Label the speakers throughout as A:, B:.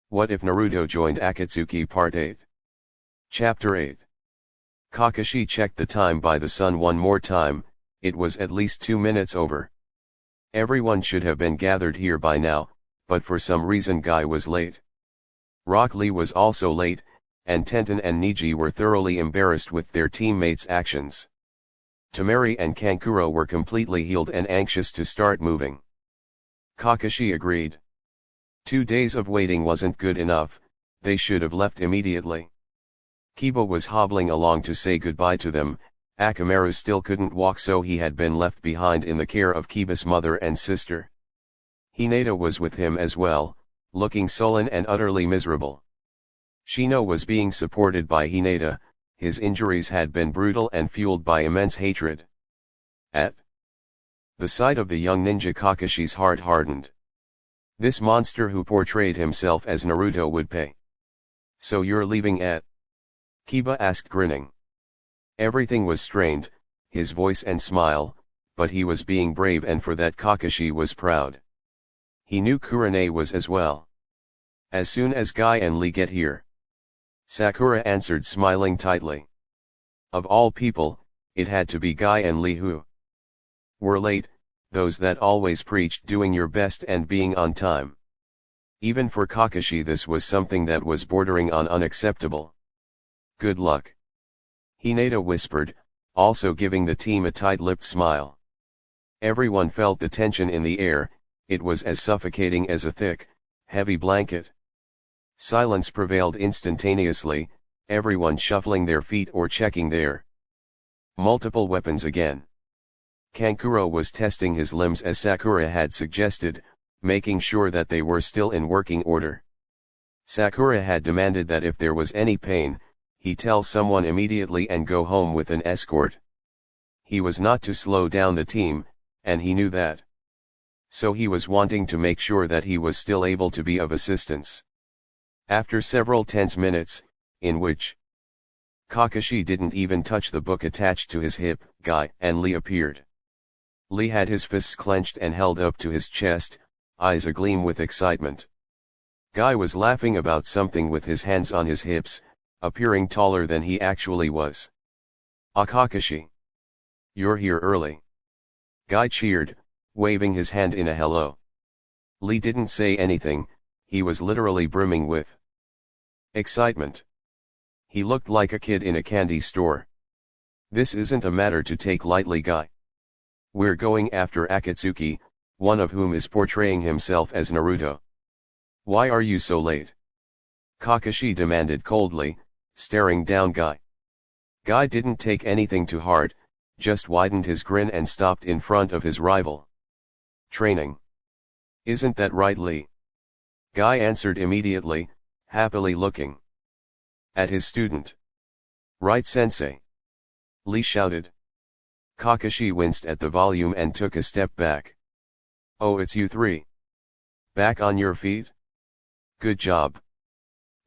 A: What if Naruto joined Akatsuki Part 8? Chapter 8. Kakashi checked the time by the sun one more time. It was at least 2 minutes over. Everyone should have been gathered here by now, but for some reason Guy was late. Rock Lee was also late, and Tenten and Niji were thoroughly embarrassed with their teammates' actions. Temari and Kankuro were completely healed and anxious to start moving. Kakashi agreed. 2 days of waiting wasn't good enough, they should have left immediately. Kiba was hobbling along to say goodbye to them. Akamaru still couldn't walk, so he had been left behind in the care of Kiba's mother and sister. Hinata was with him as well, looking sullen and utterly miserable. Shino was being supported by Hinata. His injuries had been brutal and fueled by immense hatred. At the sight of the young ninja, Kakashi's heart hardened. This monster who portrayed himself as Naruto would pay. "So you're leaving at?" Kiba asked, grinning. Everything was strained, his voice and smile, but he was being brave, and for that Kakashi was proud. He knew Kurane was as well. "As soon as Guy and Lee get here," Sakura answered, smiling tightly. Of all people, it had to be Guy and Lee who were late, those that always preached doing your best and being on time. Even for Kakashi this was something that was bordering on unacceptable. "Good luck," Hinata whispered, also giving the team a tight-lipped smile. Everyone felt the tension in the air. It was as suffocating as a thick, heavy blanket. Silence prevailed instantaneously, everyone shuffling their feet or checking their multiple weapons again. Kankuro was testing his limbs as Sakura had suggested, making sure that they were still in working order. Sakura had demanded that if there was any pain, he tell someone immediately and go home with an escort. He was not to slow down the team, and he knew that. So he was wanting to make sure that he was still able to be of assistance. After several tense minutes, in which Kakashi didn't even touch the book attached to his hip, Guy and Lee appeared. Lee had his fists clenched and held up to his chest, eyes agleam with excitement. Guy was laughing about something with his hands on his hips, appearing taller than he actually was. "Ah, Kakashi! You're here early!" Guy cheered, waving his hand in a hello. Lee didn't say anything, he was literally brimming with excitement. He looked like a kid in a candy store. "This isn't a matter to take lightly, Guy. We're going after Akatsuki, one of whom is portraying himself as Naruto." "Why are you so late?" Kakashi demanded coldly, staring down Guy. Guy didn't take anything to heart, just widened his grin and stopped in front of his rival. "Training. Isn't that right, Lee?" Guy answered immediately, happily looking at his student. "Right, sensei," Lee shouted. Kakashi winced at the volume and took a step back. "Oh, it's you three. Back on your feet? Good job."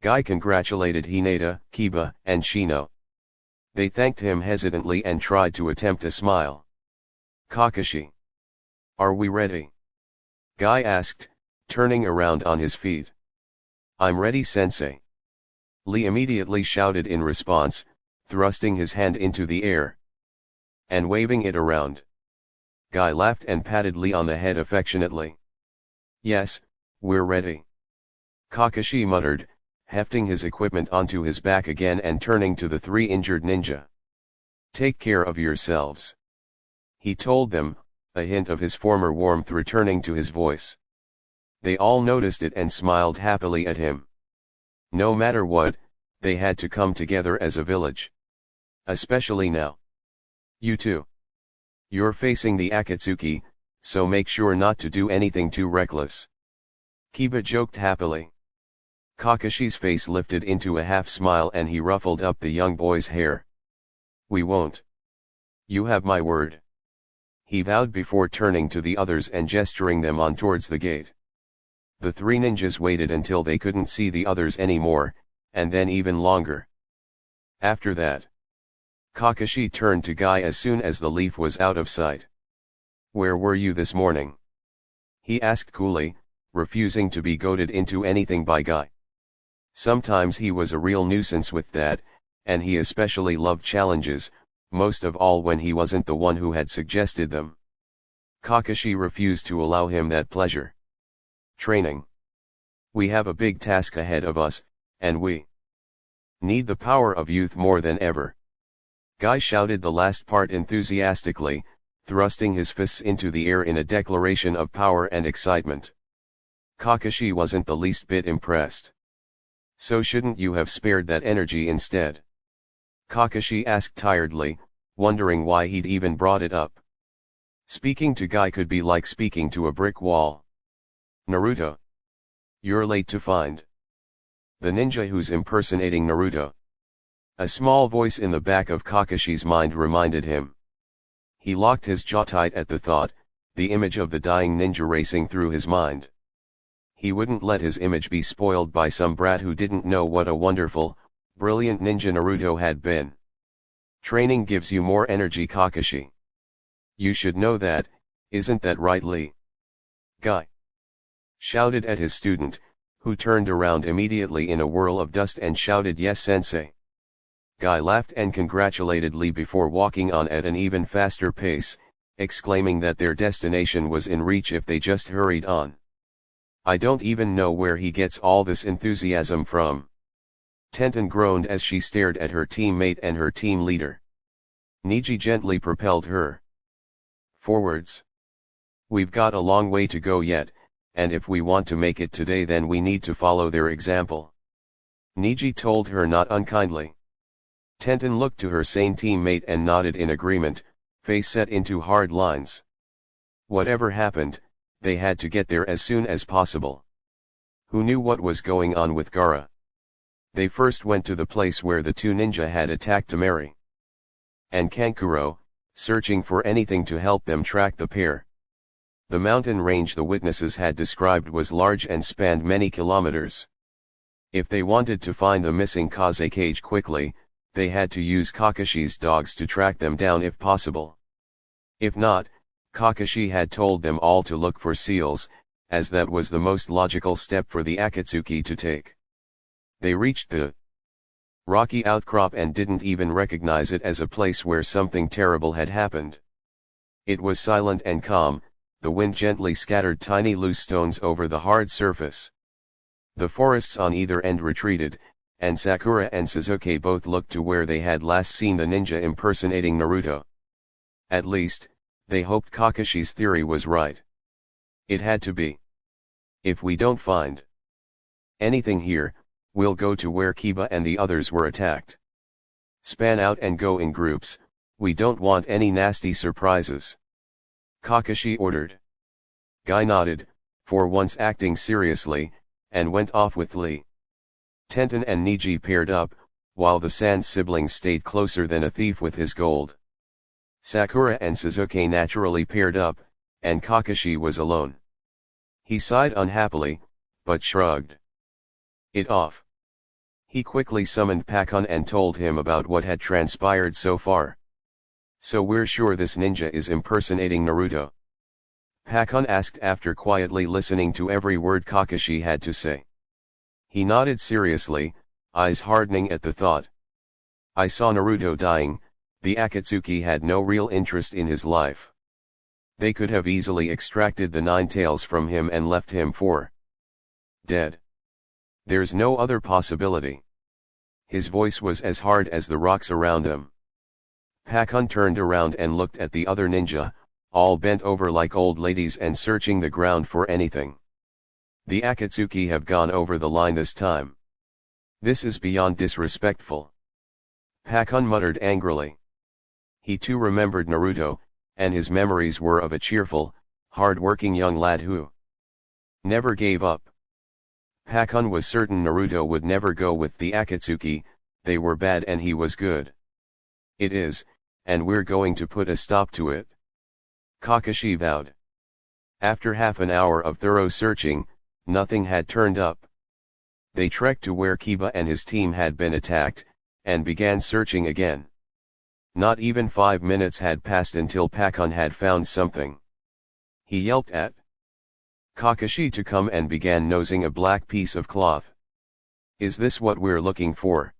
A: Guy congratulated Hinata, Kiba, and Shino. They thanked him hesitantly and tried to attempt a smile. "Kakashi, are we ready?" Guy asked, turning around on his feet. "I'm ready, sensei," Lee immediately shouted in response, thrusting his hand into the air and waving it around. Guy laughed and patted Lee on the head affectionately. "Yes, we're ready," Kakashi muttered, hefting his equipment onto his back again and turning to the 3 injured ninja. "Take care of yourselves," he told them, a hint of his former warmth returning to his voice. They all noticed it and smiled happily at him. No matter what, they had to come together as a village. Especially now. "You too. You're facing the Akatsuki, so make sure not to do anything too reckless," Kiba joked happily. Kakashi's face lifted into a half smile and he ruffled up the young boy's hair. "We won't. You have my word," he vowed before turning to the others and gesturing them on towards the gate. The 3 ninjas waited until they couldn't see the others anymore, and then even longer. After that, Kakashi turned to Guy as soon as the leaf was out of sight. "Where were you this morning?" he asked coolly, refusing to be goaded into anything by Guy. Sometimes he was a real nuisance with that, and he especially loved challenges, most of all when he wasn't the one who had suggested them. Kakashi refused to allow him that pleasure. Training. We have a big task ahead of us, and we need the power of youth more than ever. Guy shouted the last part enthusiastically, thrusting his fists into the air in a declaration of power and excitement. Kakashi wasn't the least bit impressed. So shouldn't you have spared that energy instead? Kakashi asked tiredly, wondering why he'd even brought it up. Speaking to Guy could be like speaking to a brick wall. Naruto. You're late to find the ninja who's impersonating Naruto. A small voice in the back of Kakashi's mind reminded him. He locked his jaw tight at the thought, the image of the dying ninja racing through his mind. He wouldn't let his image be spoiled by some brat who didn't know what a wonderful, brilliant ninja Naruto had been. Training gives you more energy, Kakashi. You should know that, isn't that right, Lee? Guy shouted at his student, who turned around immediately in a whirl of dust and shouted, "Yes, sensei." Guy laughed and congratulated Lee before walking on at an even faster pace, exclaiming that their destination was in reach if they just hurried on. I don't even know where he gets all this enthusiasm from. Tenten groaned as she stared at her teammate and her team leader. Niji gently propelled her forwards. We've got a long way to go yet, and if we want to make it today then we need to follow their example. Niji told her not unkindly. Tenten looked to her sane teammate and nodded in agreement, face set into hard lines. Whatever happened, they had to get there as soon as possible. Who knew what was going on with Gaara? They first went to the place where the two ninja had attacked Temari and Kankuro, searching for anything to help them track the pair. The mountain range the witnesses had described was large and spanned many kilometers. If they wanted to find the missing Kazekage quickly, they had to use Kakashi's dogs to track them down if possible. If not, Kakashi had told them all to look for seals, as that was the most logical step for the akatsuki to take. They reached the rocky outcrop and didn't even recognize it as a place where something terrible had happened. It was silent and calm, the wind gently scattered tiny loose stones over the hard surface. The forests on either end retreated, and Sakura and Sasuke both looked to where they had last seen the ninja impersonating Naruto. At least, they hoped Kakashi's theory was right. It had to be. If we don't find anything here, we'll go to where Kiba and the others were attacked. Span out and go in groups, we don't want any nasty surprises. Kakashi ordered. Guy nodded, for once acting seriously, and went off with Lee. Tenten and Niji paired up, while the Sand sibling stayed closer than a thief with his gold. Sakura and Sasuke naturally paired up, and Kakashi was alone. He sighed unhappily, but shrugged it off. He quickly summoned Pakun and told him about what had transpired so far. So we're sure this ninja is impersonating Naruto? Pakun asked after quietly listening to every word Kakashi had to say. He nodded seriously, eyes hardening at the thought. I saw Naruto dying, the akatsuki had no real interest in his life. They could have easily extracted the 9 tails from him and left him for dead. There's no other possibility. His voice was as hard as the rocks around him. Pakun turned around and looked at the other ninja, all bent over like old ladies and searching the ground for anything. The akatsuki have gone over the line this time. This is beyond disrespectful. Pakun muttered angrily. He too remembered Naruto, and his memories were of a cheerful, hard-working young lad who never gave up. Pakun was certain Naruto would never go with the akatsuki, they were bad and he was good. It is, and we're going to put a stop to it. Kakashi vowed. After half an hour of thorough searching, nothing had turned up. They trekked to where Kiba and his team had been attacked, and began searching again. Not even 5 minutes had passed until Pakun had found something. He yelped at Kakashi to come and began nosing a black piece of cloth. Is this what we're looking for?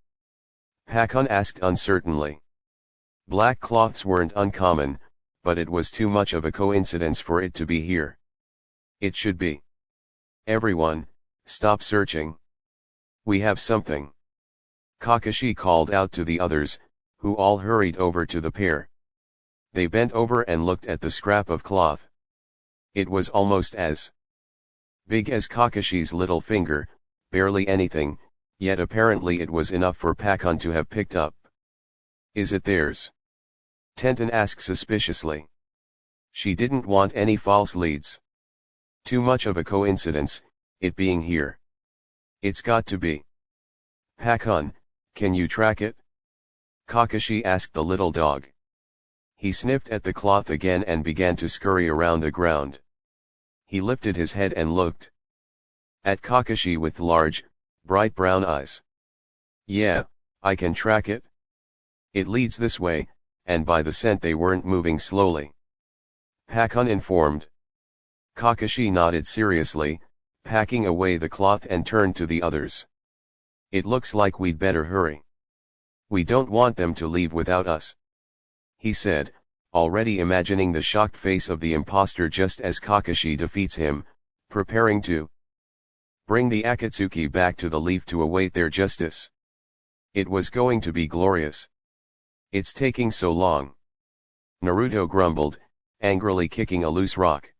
A: Pakun asked uncertainly. Black cloths weren't uncommon, but it was too much of a coincidence for it to be here. It should be. Everyone, stop searching. We have something. Kakashi called out to the others, who all hurried over to the pair. They bent over and looked at the scrap of cloth. It was almost as big as Kakashi's little finger, barely anything, yet apparently it was enough for Pakun to have picked up. Is it theirs? Tenten asked suspiciously. She didn't want any false leads. Too much of a coincidence, it being here. It's got to be. Pakun, can you track it? Kakashi asked the little dog. He sniffed at the cloth again and began to scurry around the ground. He lifted his head and looked at Kakashi with large, bright brown eyes. Yeah, I can track it. It leads this way, and by the scent they weren't moving slowly. Pakun informed. Kakashi nodded seriously, packing away the cloth and turned to the others. It looks like we'd better hurry. We don't want them to leave without us, he said, already imagining the shocked face of the impostor just as Kakashi defeats him, preparing to bring the akatsuki back to the leaf to await their justice. It was going to be glorious. It's taking so long. Naruto grumbled, angrily kicking a loose rock.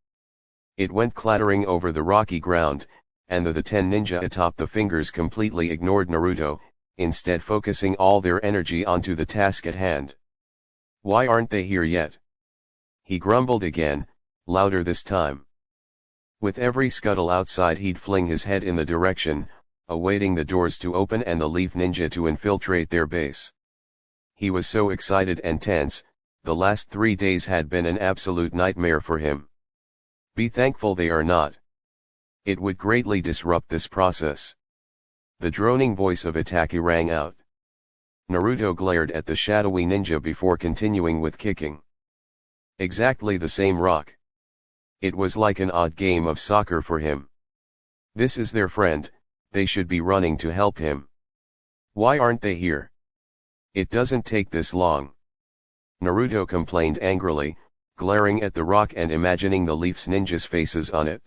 A: It went clattering over the rocky ground, and the 10 ninja atop the fingers completely ignored Naruto, instead focusing all their energy onto the task at hand. Why aren't they here yet? He grumbled again, louder this time. With every scuttle outside he'd fling his head in the direction, awaiting the doors to open and the leaf ninja to infiltrate their base. He was so excited and tense, the last 3 days had been an absolute nightmare for him. Be thankful they are not. It would greatly disrupt this process. The droning voice of Itaki rang out. Naruto glared at the shadowy ninja before continuing with kicking. Exactly the same rock. It was like an odd game of soccer for him. This is their friend, they should be running to help him. Why aren't they here? It doesn't take this long. Naruto complained angrily, glaring at the rock and imagining the leaf's ninjas' faces on it.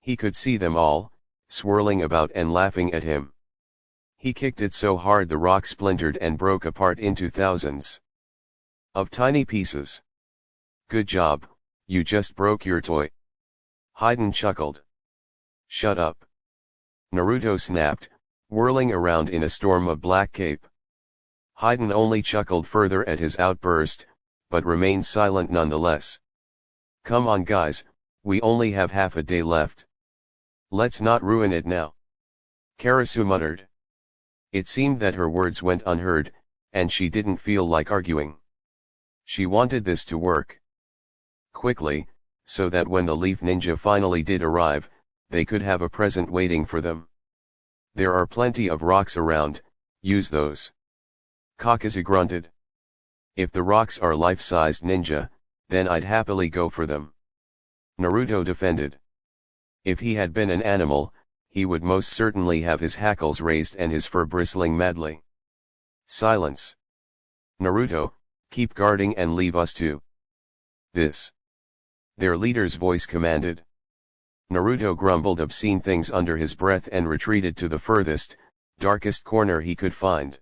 A: He could see them all, swirling about and laughing at him. He kicked it so hard the rock splintered and broke apart into thousands of tiny pieces. Good job, you just broke your toy. Hyden chuckled. Shut up. Naruto snapped, whirling around in a storm of black cape. Hyden only chuckled further at his outburst, but remained silent nonetheless. Come on guys, we only have half a day left. Let's not ruin it now. Karasu muttered. It seemed that her words went unheard, and she didn't feel like arguing. She wanted this to work quickly, so that when the leaf ninja finally did arrive, they could have a present waiting for them. There are plenty of rocks around, use those. Kakashi grunted. If the rocks are life-sized ninja, then I'd happily go for them. Naruto defended. If he had been an animal, he would most certainly have his hackles raised and his fur bristling madly. Silence. Naruto, keep guarding and leave us to this. Their leader's voice commanded. Naruto grumbled obscene things under his breath and retreated to the furthest, darkest corner he could find.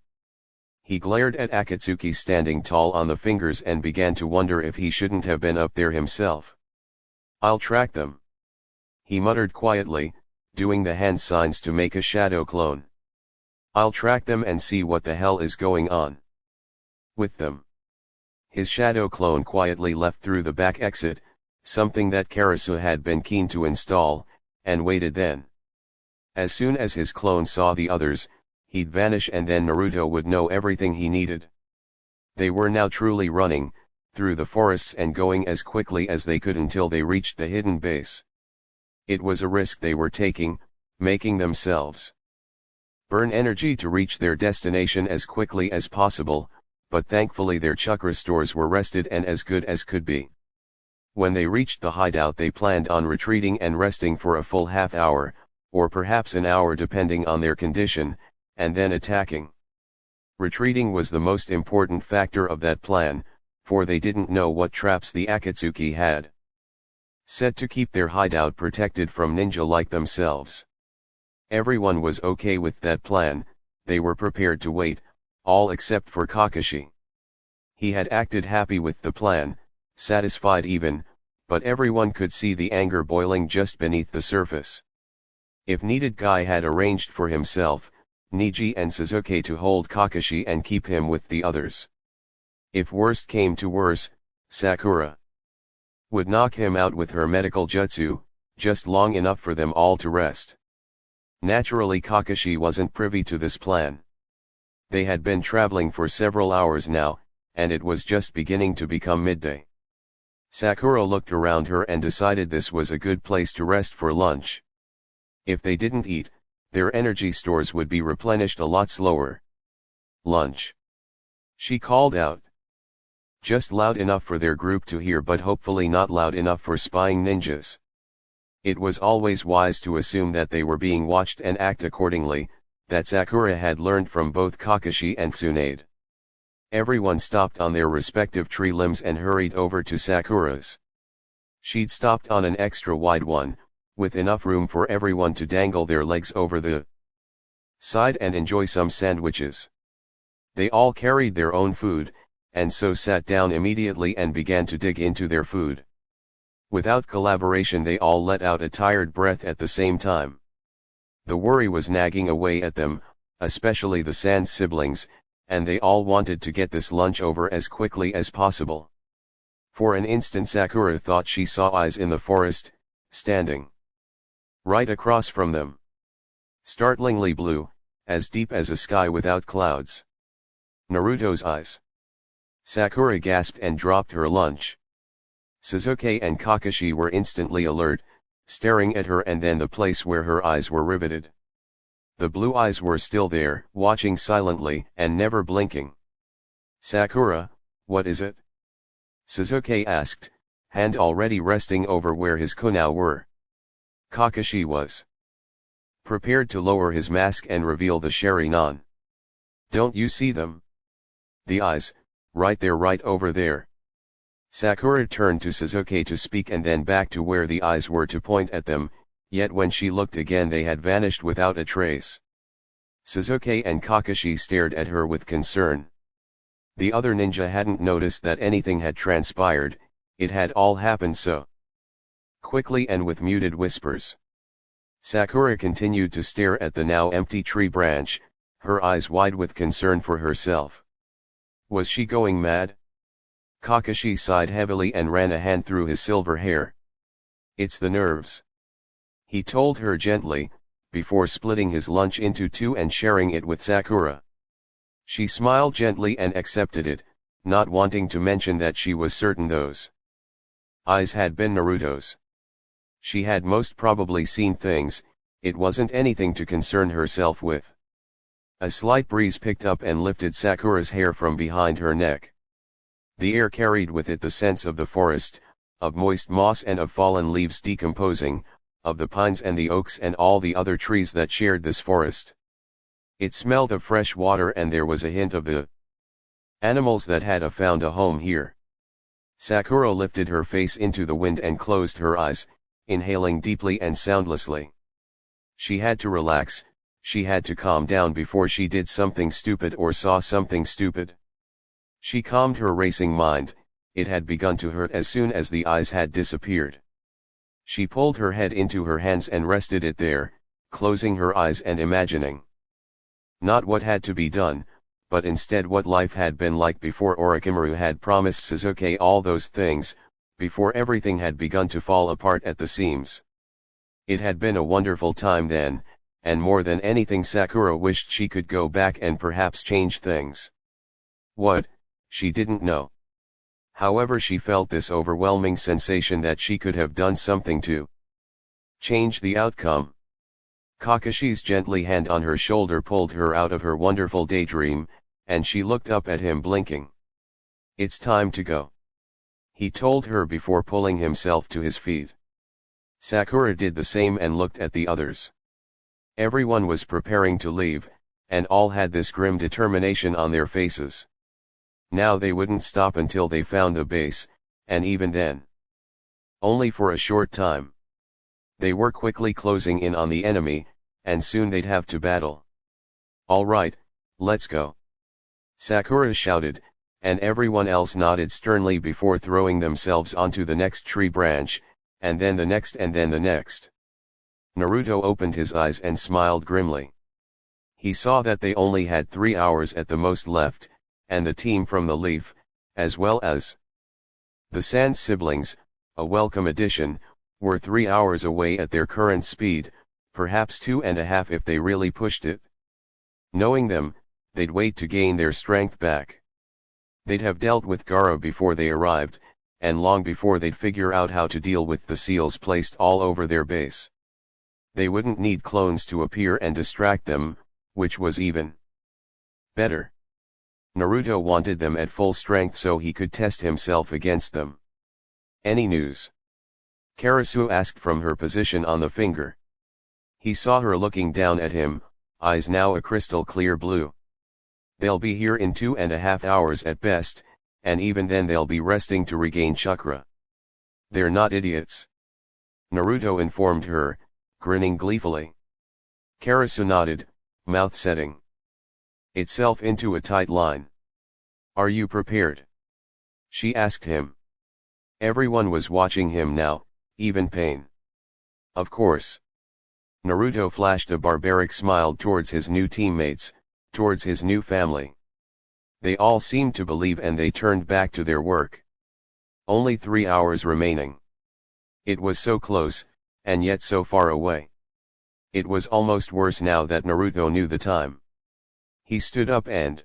A: He glared at Akatsuki standing tall on the fingers and began to wonder if he shouldn't have been up there himself. I'll track them. He muttered quietly, doing the hand signs to make a shadow clone. I'll track them and see what the hell is going on with them. His shadow clone quietly left through the back exit, something that Karasu had been keen to install, and waited then. As soon as his clone saw the others, he'd vanish and then Naruto would know everything he needed. They were now truly running, through the forests and going as quickly as they could until they reached the hidden base. It was a risk they were taking, making themselves burn energy to reach their destination as quickly as possible, but thankfully their chakra stores were rested and as good as could be. When they reached the hideout they planned on retreating and resting for a full half hour, or perhaps an hour depending on their condition, and then attacking. Retreating was the most important factor of that plan, for they didn't know what traps the akatsuki had set to keep their hideout protected from ninja like themselves. Everyone was okay with that plan, they were prepared to wait, all except for Kakashi. He had acted happy with the plan, satisfied even, but everyone could see the anger boiling just beneath the surface. If needed, Guy had arranged for himself, Niji and Sasuke to hold Kakashi and keep him with the others. If worst came to worse, Sakura would knock him out with her medical jutsu, just long enough for them all to rest. Naturally, Kakashi wasn't privy to this plan. They had been traveling for several hours now, and it was just beginning to become midday. Sakura looked around her and decided this was a good place to rest for lunch. If they didn't eat, their energy stores would be replenished a lot slower. Lunch, she called out. Just loud enough for their group to hear, but hopefully not loud enough for spying ninjas. It was always wise to assume that they were being watched and act accordingly, that Sakura had learned from both Kakashi and Tsunade. Everyone stopped on their respective tree limbs and hurried over to Sakura's. She'd stopped on an extra wide one, with enough room for everyone to dangle their legs over the side and enjoy some sandwiches. They all carried their own food, and so sat down immediately and began to dig into their food. Without collaboration, they all let out a tired breath at the same time. The worry was nagging away at them, especially the Sand siblings, and they all wanted to get this lunch over as quickly as possible. For an instant Sakura thought she saw eyes in the forest, standing right across from them. Startlingly blue, as deep as a sky without clouds. Naruto's eyes. Sakura gasped and dropped her lunch. Sasuke and Kakashi were instantly alert, staring at her and then the place where her eyes were riveted. The blue eyes were still there, watching silently and never blinking. Sakura, what is it? Sasuke asked, hand already resting over where his kunai were. Kakashi was prepared to lower his mask and reveal the Sharingan. Don't you see them? The eyes, right there, right over there. Sakura turned to Sasuke to speak and then back to where the eyes were to point at them, yet when she looked again they had vanished without a trace. Sasuke and Kakashi stared at her with concern. The other ninja hadn't noticed that anything had transpired, it had all happened so quickly and with muted whispers. Sakura continued to stare at the now empty tree branch, her eyes wide with concern for herself. Was she going mad? Kakashi sighed heavily and ran a hand through his silver hair. It's the nerves, he told her gently, before splitting his lunch into two and sharing it with Sakura. She smiled gently and accepted it, not wanting to mention that she was certain those eyes had been Naruto's. She had most probably seen things, it wasn't anything to concern herself with. A slight breeze picked up and lifted Sakura's hair from behind her neck. The air carried with it the scents of the forest, of moist moss and of fallen leaves decomposing, of the pines and the oaks and all the other trees that shared this forest. It smelled of fresh water and there was a hint of the animals that had found a home here. Sakura lifted her face into the wind and closed her eyes, inhaling deeply and soundlessly. She had to relax, she had to calm down before she did something stupid or saw something stupid. She calmed her racing mind, it had begun to hurt as soon as the eyes had disappeared. She pulled her head into her hands and rested it there, closing her eyes and imagining not what had to be done, but instead what life had been like before Orochimaru had promised Sasuke all those things, before everything had begun to fall apart at the seams. It had been a wonderful time then, and more than anything Sakura wished she could go back and perhaps change things. What, she didn't know. However, she felt this overwhelming sensation that she could have done something to change the outcome. Kakashi's gently hand on her shoulder pulled her out of her wonderful daydream, and she looked up at him blinking. It's time to go, he told her before pulling himself to his feet. Sakura did the same and looked at the others. Everyone was preparing to leave, and all had this grim determination on their faces. Now they wouldn't stop until they found the base, and even then, only for a short time. They were quickly closing in on the enemy, and soon they'd have to battle. "All right, let's go," Sakura shouted, and everyone else nodded sternly before throwing themselves onto the next tree branch, and then the next and then the next. Naruto opened his eyes and smiled grimly. He saw that they only had 3 hours at the most left, and the team from the Leaf, as well as the Sand siblings, a welcome addition, were 3 hours away at their current speed, perhaps 2.5 if they really pushed it. Knowing them, they'd wait to gain their strength back. They'd have dealt with Gaara before they arrived, and long before they'd figure out how to deal with the seals placed all over their base. They wouldn't need clones to appear and distract them, which was even better. Naruto wanted them at full strength so he could test himself against them. "Any news?" Karasu asked from her position on the finger. He saw her looking down at him, eyes now a crystal clear blue. "They'll be here in 2.5 hours at best, and even then they'll be resting to regain chakra. They're not idiots," Naruto informed her, grinning gleefully. Karasu nodded, mouth setting itself into a tight line. "Are you prepared?" she asked him. Everyone was watching him now, even Pain. "Of course." Naruto flashed a barbaric smile towards his new teammates, towards his new family. They all seemed to believe and they turned back to their work. Only 3 hours remaining. It was so close, and yet so far away. It was almost worse now that Naruto knew the time. He stood up and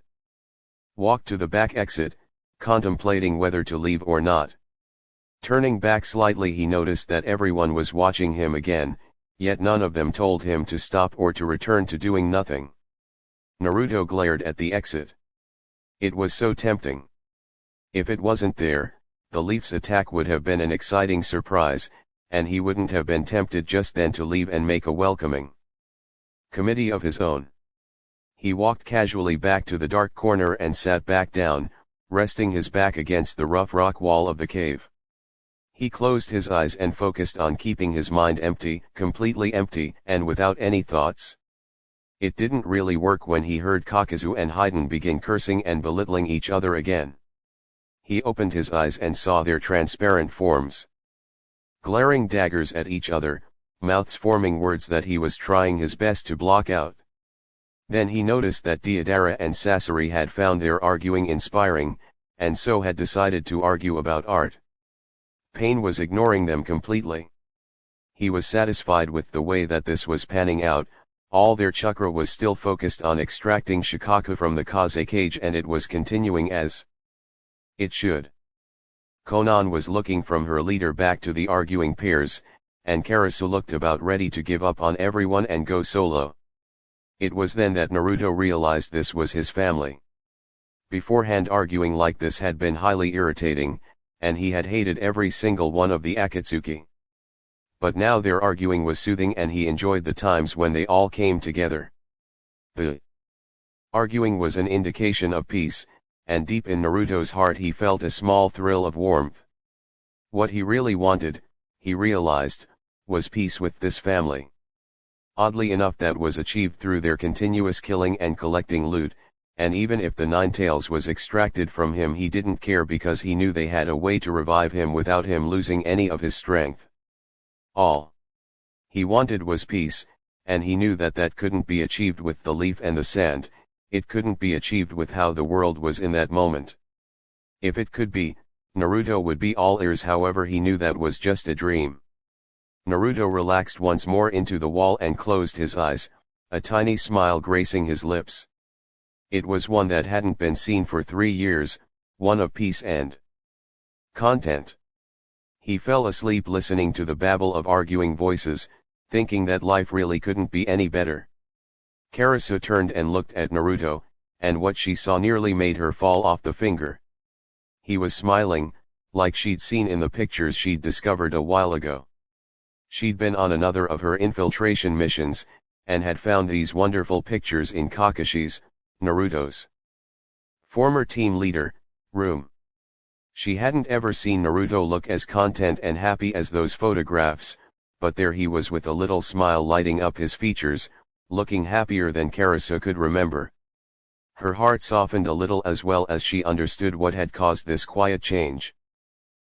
A: walked to the back exit, contemplating whether to leave or not. Turning back slightly, he noticed that everyone was watching him again, yet none of them told him to stop or to return to doing nothing. Naruto glared at the exit. It was so tempting. If it wasn't there, the Leaf's attack would have been an exciting surprise, and he wouldn't have been tempted just then to leave and make a welcoming committee of his own. He walked casually back to the dark corner and sat back down, resting his back against the rough rock wall of the cave. He closed his eyes and focused on keeping his mind empty, completely empty, and without any thoughts. It didn't really work when he heard Kakazu and Haiden begin cursing and belittling each other again. He opened his eyes and saw their transparent forms glaring daggers at each other, mouths forming words that he was trying his best to block out. Then he noticed that Deidara and Sasori had found their arguing inspiring, and so had decided to argue about art. Pain was ignoring them completely. He was satisfied with the way that this was panning out. All their chakra was still focused on extracting Shikaku from the Kaze cage, and it was continuing as it should. Konan was looking from her leader back to the arguing pairs, and Karasu looked about ready to give up on everyone and go solo. It was then that Naruto realized this was his family. Beforehand, arguing like this had been highly irritating, and he had hated every single one of the akatsuki. But now their arguing was soothing and he enjoyed the times when they all came together. The arguing was an indication of peace, and deep in Naruto's heart he felt a small thrill of warmth. What he really wanted, he realized, was peace with this family. Oddly enough, that was achieved through their continuous killing and collecting loot, and even if the Nine Tails was extracted from him he didn't care because he knew they had a way to revive him without him losing any of his strength. All he wanted was peace, and he knew that that couldn't be achieved with the leaf and the sand. It couldn't be achieved with how the world was in that moment. If it could be, Naruto would be all ears. However, he knew that was just a dream. Naruto relaxed once more into the wall and closed his eyes, a tiny smile gracing his lips. It was one that hadn't been seen for 3 years, one of peace and content. He fell asleep listening to the babble of arguing voices, thinking that life really couldn't be any better. Karasu turned and looked at Naruto, and what she saw nearly made her fall off the finger. He was smiling, like she'd seen in the pictures she'd discovered a while ago. She'd been on another of her infiltration missions, and had found these wonderful pictures in Kakashi's, Naruto's former team leader, room. She hadn't ever seen Naruto look as content and happy as those photographs, but there he was with a little smile lighting up his features, looking happier than Karasu could remember. Her heart softened a little as well as she understood what had caused this quiet change.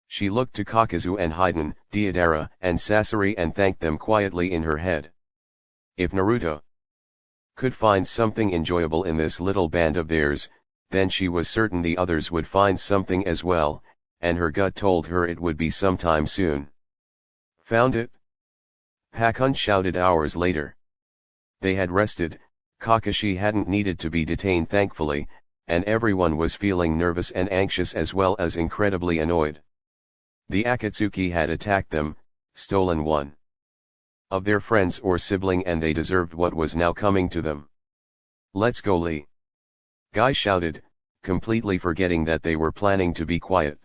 A: She looked to Kakazu and Hiden, Deidara and Sasori and thanked them quietly in her head. If Naruto could find something enjoyable in this little band of theirs, then she was certain the others would find something as well, and her gut told her it would be sometime soon. Found it? Pakun shouted hours later. They had rested, Kakashi hadn't needed to be detained thankfully, and everyone was feeling nervous and anxious as well as incredibly annoyed. The Akatsuki had attacked them, stolen one of their friends or sibling, and they deserved what was now coming to them. Let's go, Lee! Guy shouted, completely forgetting that they were planning to be quiet.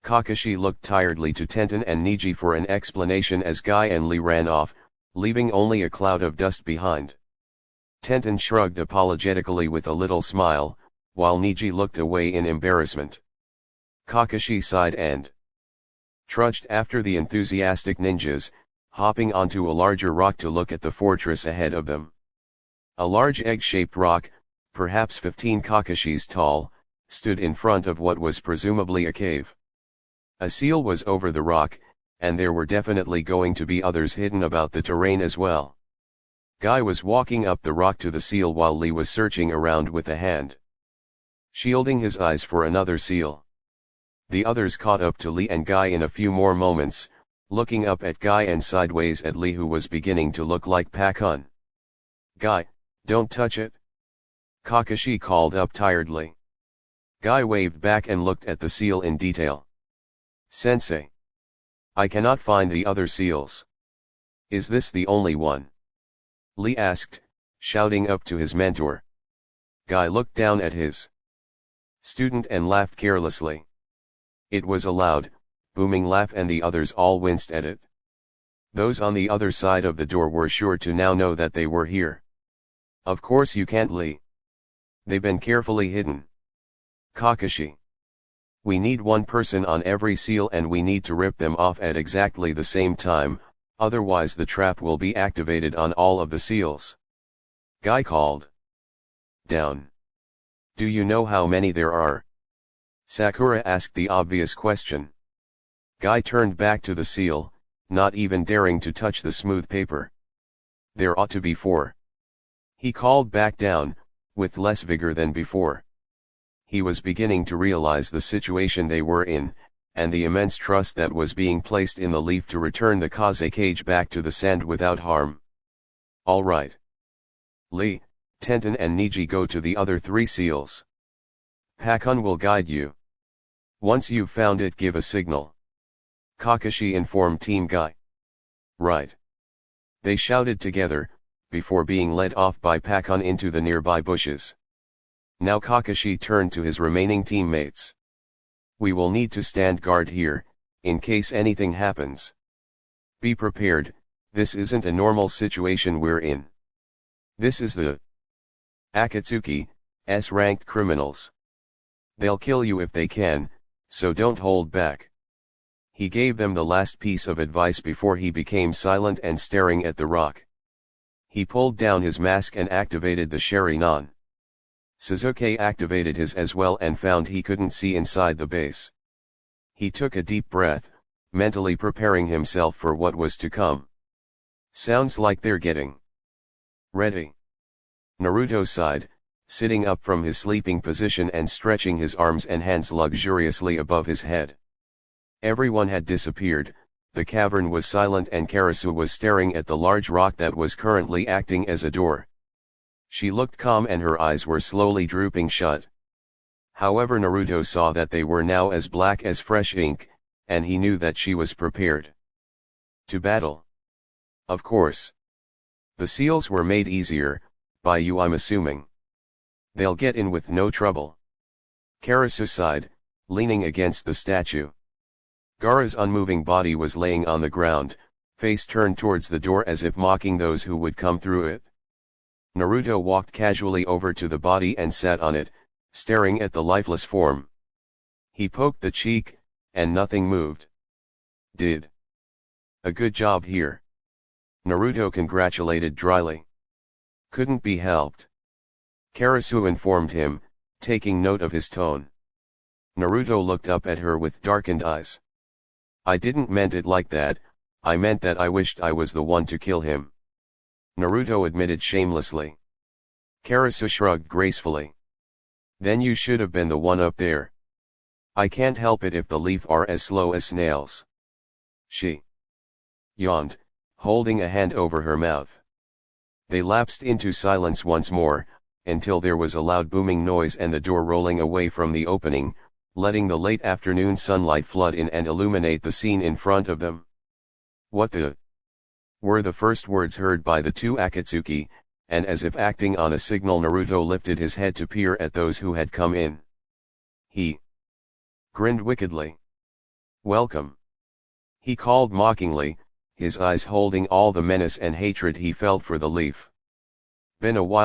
A: Kakashi looked tiredly to Tenten and Niji for an explanation as Guy and Lee ran off, leaving only a cloud of dust behind. Tenten shrugged apologetically with a little smile, while Niji looked away in embarrassment. Kakashi sighed and trudged after the enthusiastic ninjas, hopping onto a larger rock to look at the fortress ahead of them. A large egg-shaped rock, perhaps 15 Kakashis tall, stood in front of what was presumably a cave. A seal was over the rock, and there were definitely going to be others hidden about the terrain as well. Guy was walking up the rock to the seal while Lee was searching around with a hand, shielding his eyes for another seal. The others caught up to Lee and Guy in a few more moments, looking up at Guy and sideways at Lee, who was beginning to look like Pakun. Guy, don't touch it! Kakashi called up tiredly. Guy waved back and looked at the seal in detail. Sensei, I cannot find the other seals. Is this the only one? Lee asked, shouting up to his mentor. Guy looked down at his student and laughed carelessly. It was a loud, booming laugh, and the others all winced at it. Those on the other side of the door were sure to now know that they were here. Of course you can't, Lee. They've been carefully hidden. Kakashi. We need one person on every seal, and we need to rip them off at exactly the same time, otherwise the trap will be activated on all of the seals. Guy called down. Do you know how many there are? Sakura asked the obvious question. Guy turned back to the seal, not even daring to touch the smooth paper. There ought to be 4. He called back down, with less vigor than before. He was beginning to realize the situation they were in, and the immense trust that was being placed in the leaf to return the Kaze cage back to the sand without harm. All right. Lee, Tenten and Niji, go to the other 3 seals. Pakun will guide you. Once you've found it, give a signal. Kakashi informed Team Guy. Right. They shouted together, before being led off by Pakun into the nearby bushes. Now Kakashi turned to his remaining teammates. We will need to stand guard here, in case anything happens. Be prepared, this isn't a normal situation we're in. This is the Akatsuki, S-ranked criminals. They'll kill you if they can, so don't hold back. He gave them the last piece of advice before he became silent and staring at the rock. He pulled down his mask and activated the Sharingan. Sasuke activated his as well and found he couldn't see inside the base. He took a deep breath, mentally preparing himself for what was to come. Sounds like they're getting ready. Naruto sighed, sitting up from his sleeping position and stretching his arms and hands luxuriously above his head. Everyone had disappeared, the cavern was silent, and Karasu was staring at the large rock that was currently acting as a door. She looked calm and her eyes were slowly drooping shut. However, Naruto saw that they were now as black as fresh ink, and he knew that she was prepared to battle. Of course. The seals were made easier, by you, I'm assuming. They'll get in with no trouble. Karasu sighed, leaning against the statue. Gaara's unmoving body was laying on the ground, face turned towards the door as if mocking those who would come through it. Naruto walked casually over to the body and sat on it, staring at the lifeless form. He poked the cheek, and nothing moved. Did a good job here. Naruto congratulated dryly. Couldn't be helped. Karasu informed him, taking note of his tone. Naruto looked up at her with darkened eyes. I didn't meant it like that, I meant that I wished I was the one to kill him. Naruto admitted shamelessly. Karasu shrugged gracefully. Then you should have been the one up there. I can't help it if the leaf are as slow as snails. She yawned, holding a hand over her mouth. They lapsed into silence once more, until there was a loud booming noise and the door rolling away from the opening, letting the late afternoon sunlight flood in and illuminate the scene in front of them. What the? Were the first words heard by the two akatsuki, and as if acting on a signal Naruto lifted his head to peer at those who had come in. He grinned wickedly. Welcome. He called mockingly, his eyes holding all the menace and hatred he felt for the leaf. Been a while.